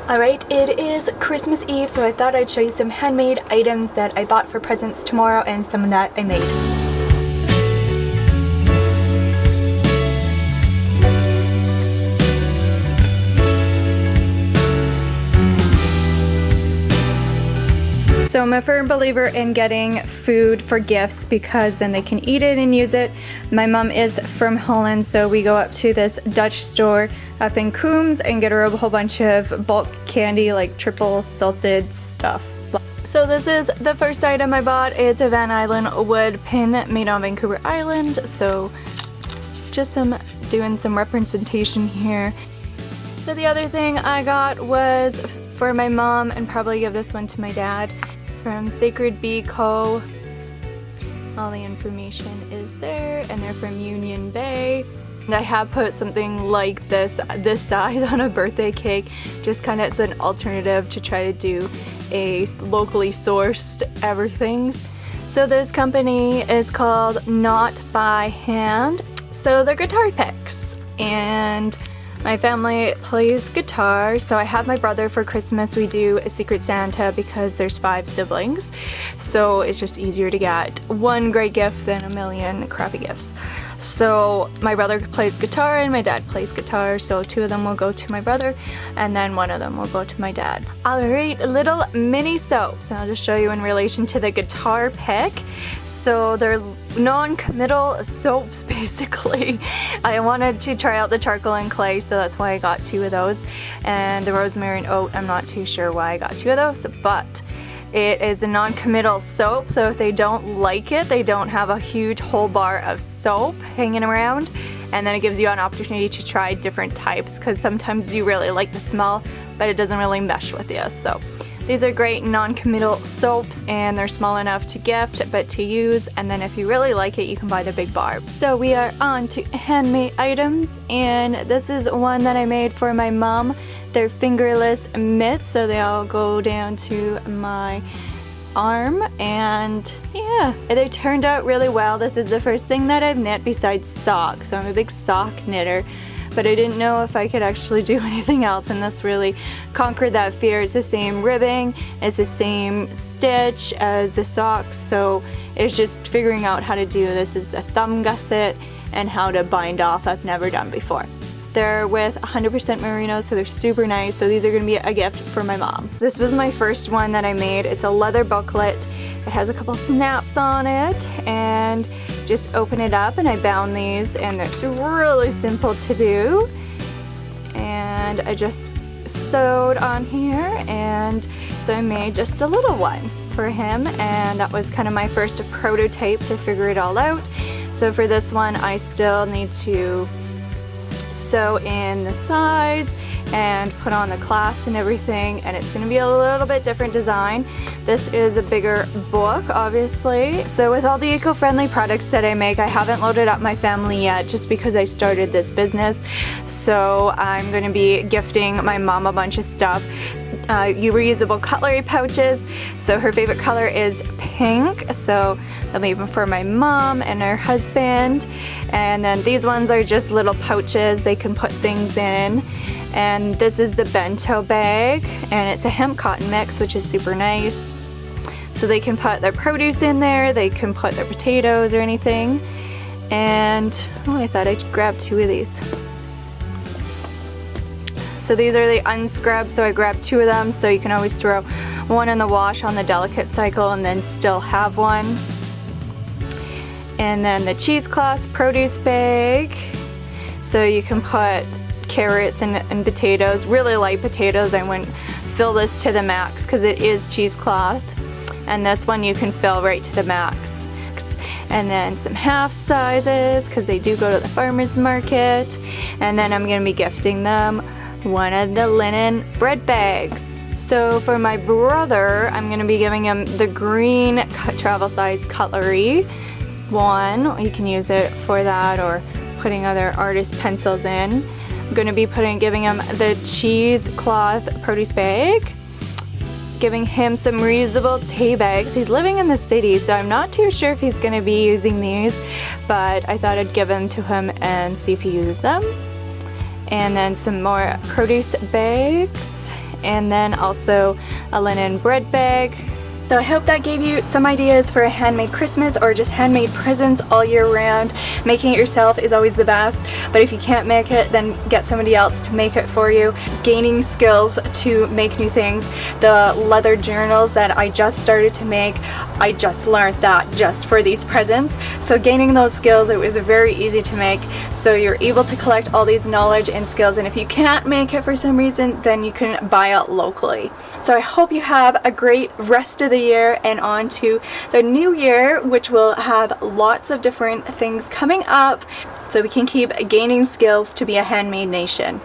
Alright, it is Christmas Eve, so I thought I'd show you some handmade items that I bought for presents tomorrow and some that I made. So I'm a firm believer in getting food for gifts because then they can eat it and use it. My mom is from Holland, so we go up to this Dutch store up in Coombs and get her a whole bunch of bulk candy, like triple salted stuff. So this is the first item I bought. It's a Van Island wood pin made on Vancouver Island. So just doing some representation here. So the other thing I got was for my mom, and probably give this one to my dad. From Sacred Bee Co. All the information is there, and they're from Union Bay. And I have put something like this size on a birthday cake, just kind of it's an alternative to try to do a locally sourced everythings. So this company is called Not by Hand. So they're guitar picks, and my family plays guitar, so I have my brother for Christmas. We do a Secret Santa because there's 5 siblings, so it's just easier to get one great gift than a million crappy gifts. So my brother plays guitar and my dad plays guitar, so 2 of them will go to my brother and then 1 of them will go to my dad. Alright, little mini soaps, and I'll just show you in relation to the guitar pick. So they're non-committal soaps basically. I wanted to try out the charcoal and clay, so that's why I got 2 of those, and the rosemary and oat, I'm not too sure why I got 2 of those, but it is a non-committal soap, so if they don't like it, they don't have a huge whole bar of soap hanging around, and then it gives you an opportunity to try different types, because sometimes you really like the smell but it doesn't really mesh with you. So these are great non-committal soaps, and they're small enough to gift but to use, and then if you really like it you can buy the big bar. So we are on to handmade items, and this is one that I made for my mom. They're fingerless mitts, so they all go down to my arm, and yeah, they turned out really well. This is the first thing that I've knit besides socks, so I'm a big sock knitter, but I didn't know if I could actually do anything else, and this really conquered that fear. It's the same ribbing, it's the same stitch as the socks, so it's just figuring out how to do this. Is the thumb gusset and how to bind off. I've never done before. They're with 100% merino, so they're super nice. So these are going to be a gift for my mom. This was my first one that I made. It's a leather booklet. It has a couple snaps on it, and just open it up, and I bound these, and it's really simple to do. And I just sewed on here, and so I made just a little one for him, and that was kind of my first prototype to figure it all out. So for this one I still need to sew in the sides and put on the clasps and everything, and it's going to be a little bit different design. This is a bigger book, obviously. So with all the eco-friendly products that I make, I haven't loaded up my family yet just because I started this business. So I'm going to be gifting my mom a bunch of stuff. Reusable cutlery pouches, so her favorite color is pink, so they'll be for my mom and her husband. And then these ones are just little pouches they can put things in, and this is the bento bag, and it's a hemp cotton mix, which is super nice, so they can put their produce in there, they can put their potatoes or anything. And oh, I thought I'd grab 2 of these. So these are the unscrubbed, so I grabbed 2 of them, so you can always throw one in the wash on the delicate cycle and then still have one. And then the cheesecloth produce bag, so you can put carrots and potatoes, really light potatoes. I wouldn't fill this to the max because it is cheesecloth, and this one you can fill right to the max. And then some half sizes because they do go to the farmer's market. And then I'm going to be gifting them one of the linen bread bags. So for my brother, I'm going to be giving him the green travel size cutlery one. You can use it for that or putting other artist pencils in. I'm going to be giving him the cheesecloth produce bag, giving him some reusable tea bags. He's living in the city, so I'm not too sure if he's going to be using these, but I thought I'd give them to him and see if he uses them. And then some more produce bags, and then also a linen bread bag. So I hope that gave you some ideas for a handmade Christmas or just handmade presents all year round. Making it yourself is always the best, but if you can't make it, then get somebody else to make it for you. Gaining skills to make new things. The leather journals that I just started to make, I just learned that just for these presents. So gaining those skills, it was very easy to make. So you're able to collect all these knowledge and skills, and if you can't make it for some reason, then you can buy it locally. So I hope you have a great rest of the year and on to the new year, which will have lots of different things coming up so we can keep gaining skills to be a handmade nation.